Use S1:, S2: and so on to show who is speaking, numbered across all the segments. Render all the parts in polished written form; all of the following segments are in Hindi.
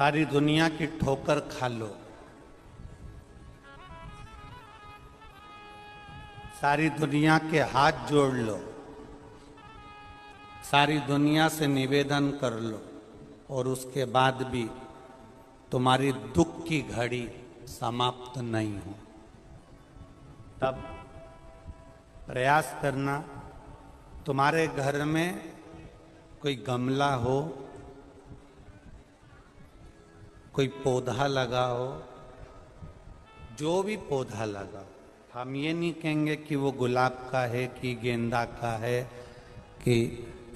S1: सारी दुनिया की ठोकर खा लो, सारी दुनिया के हाथ जोड़ लो, सारी दुनिया से निवेदन कर लो और उसके बाद भी तुम्हारी दुख की घड़ी समाप्त नहीं हो, तब प्रयास करना तुम्हारे घर में कोई गमला हो, कोई पौधा लगा हो, जो भी पौधा लगा, हम ये नहीं कहेंगे कि वो गुलाब का है कि गेंदा का है कि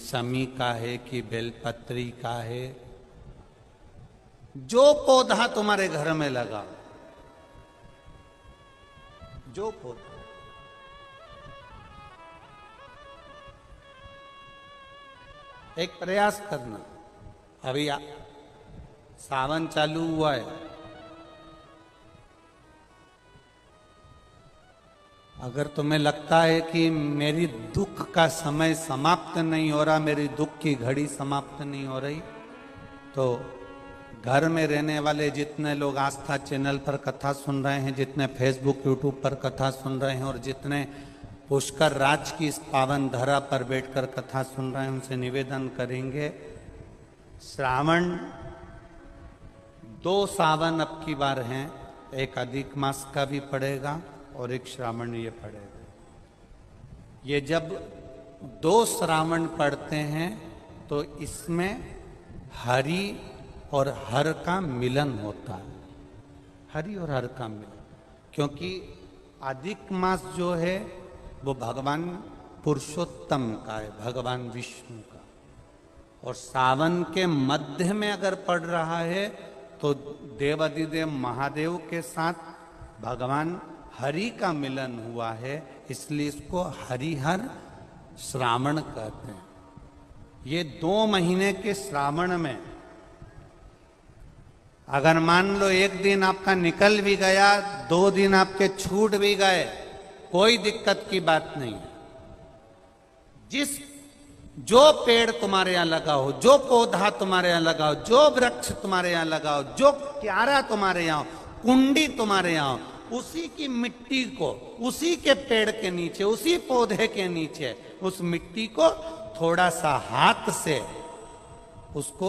S1: शमी का है कि बेलपत्री का है, जो पौधा तुम्हारे घर में लगा, जो पौधा, एक प्रयास करना। अभी सावन चालू हुआ है, अगर तुम्हें लगता है कि मेरी दुख का समय समाप्त नहीं हो रहा, मेरी दुख की घड़ी समाप्त नहीं हो रही, तो घर में रहने वाले जितने लोग आस्था चैनल पर कथा सुन रहे हैं, जितने फेसबुक यूट्यूब पर कथा सुन रहे हैं और जितने पुष्कर राज की इस पावन धरा पर बैठकर कथा सुन रहे हैं, उनसे निवेदन करेंगे, श्रावण 2 सावन अब की बार हैं, एक अधिक मास का भी पड़ेगा और एक श्रावण ये पड़ेगा। ये जब 2 श्रावण पड़ते हैं तो इसमें हरि और हर का मिलन होता है, हरि और हर का मिलन, क्योंकि अधिक मास जो है वो भगवान पुरुषोत्तम का है, भगवान विष्णु का, और सावन के मध्य में अगर पड़ रहा है तो देवाधिदेव महादेव के साथ भगवान हरि का मिलन हुआ है, इसलिए इसको हरिहर श्रावण कहते हैं। ये 2 महीने के श्रावण में अगर मान लो एक दिन आपका निकल भी गया, 2 दिन आपके छूट भी गए, कोई दिक्कत की बात नहीं है। जो पेड़ तुम्हारे यहां लगा हो, जो पौधा तुम्हारे यहां लगा हो, जो वृक्ष तुम्हारे यहां लगा हो, जो क्यारा तुम्हारे यहां, कुंडी तुम्हारे यहां, उसी की मिट्टी को, उसी के पेड़ के नीचे, उसी पौधे के नीचे उस मिट्टी को थोड़ा सा हाथ से उसको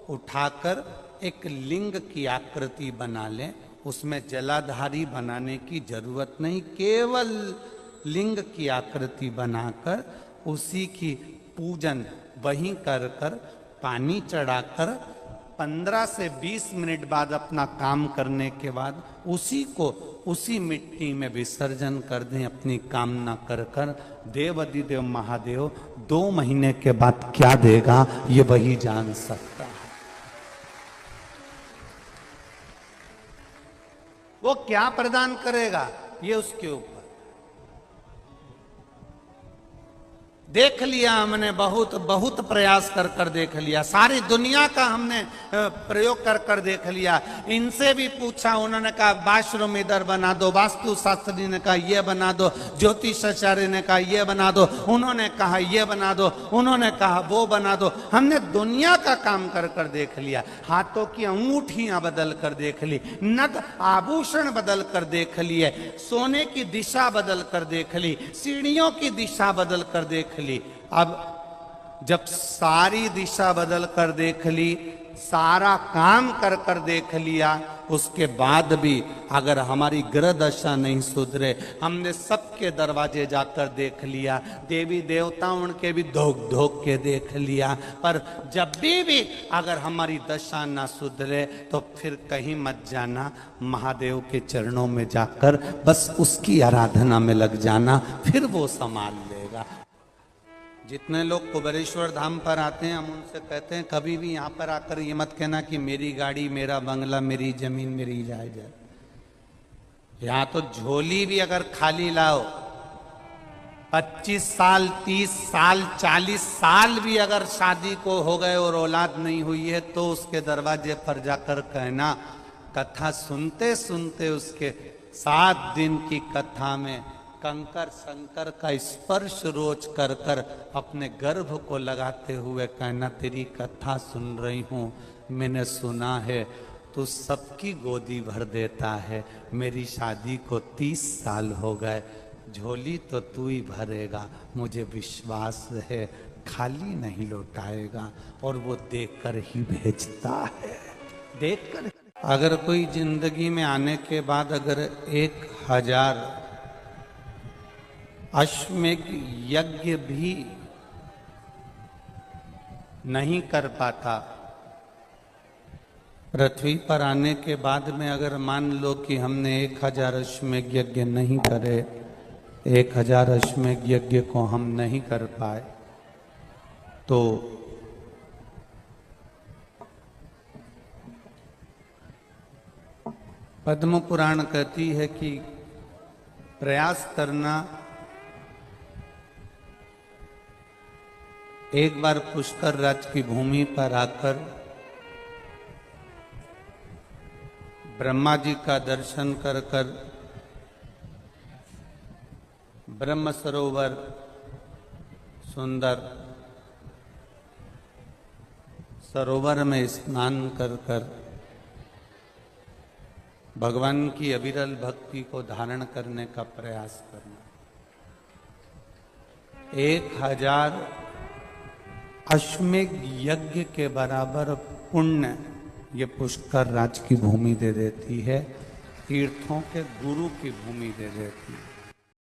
S1: उठाकर एक लिंग की आकृति बना लें। उसमें जलाधारी बनाने की जरूरत नहीं, केवल लिंग की आकृति बनाकर उसी की पूजन वहीं कर पानी चढ़ाकर 15 से 20 मिनट बाद अपना काम करने के बाद उसी को उसी मिट्टी में विसर्जन कर दें, अपनी कामना कर देवाधिदेव महादेव 2 महीने के बाद क्या देगा ये वही जान सकता है। वो क्या प्रदान करेगा ये उसके ऊपर। देख लिया हमने, बहुत प्रयास कर देख लिया, सारी दुनिया का हमने प्रयोग कर देख लिया। इनसे भी पूछा, उन्होंने कहा वाशरूम इधर बना दो, वास्तु शास्त्री ने कहा ये बना दो, ज्योतिषाचार्य ने कहा ये बना दो, उन्होंने कहा ये बना दो, उन्होंने कहा वो बना दो। हमने दुनिया का काम कर देख लिया, हाथों की अंगूठियां बदल कर देख ली, नग आभूषण बदल कर देख लिए, सोने की दिशा बदल कर देख ली, सीढ़ियों की दिशा बदल कर देख ली। अब जब सारी दिशा बदल कर देख ली, सारा काम कर देख लिया, उसके बाद भी अगर हमारी ग्रह दशा नहीं सुधरे, हमने सबके दरवाजे जाकर देख लिया, देवी देवताओं के भी धोख के देख लिया, पर जब भी अगर हमारी दशा ना सुधरे तो फिर कहीं मत जाना, महादेव के चरणों में जाकर बस उसकी आराधना में लग जाना, फिर वो संभाल लेगा। जितने लोग कुबेरेश्वर धाम पर आते हैं, हम उनसे कहते हैं कभी भी यहाँ पर आकर ये मत कहना कि मेरी गाड़ी, मेरा बंगला, मेरी जमीन, मेरी जायदाद। यहाँ तो झोली भी अगर खाली लाओ, 25 साल, 30 साल, 40 साल भी अगर शादी को हो गए और औलाद नहीं हुई है, तो उसके दरवाजे पर जाकर कहना, कथा सुनते सुनते उसके 7 दिन की कथा में कंकर शंकर का स्पर्श रोज कर कर अपने गर्भ को लगाते हुए कहना, तेरी कथा सुन रही हूँ, मैंने सुना है तू सबकी गोदी भर देता है, मेरी शादी को 30 साल हो गए, झोली तो तू ही भरेगा, मुझे विश्वास है खाली नहीं लौटाएगा। और वो देकर ही भेजता है, देखकर। अगर कोई जिंदगी में आने के बाद अगर 1000 अश्वमेध यज्ञ भी नहीं कर पाता, पृथ्वी पर आने के बाद में अगर मान लो कि हमने 1000 अश्वमेध यज्ञ नहीं करे, 1000 अश्वमेध यज्ञ को हम नहीं कर पाए, तो पद्म पुराण कहती है कि प्रयास करना, एक बार पुष्कर राज की भूमि पर आकर ब्रह्मा जी का दर्शन कर कर ब्रह्म सरोवर सुंदर सरोवर में स्नान कर कर भगवान की अविरल भक्ति को धारण करने का प्रयास करना। 1000 अश्वमेध यज्ञ के बराबर पुण्य ये पुष्कर राज की भूमि दे देती है, तीर्थों के गुरु की भूमि दे देती है।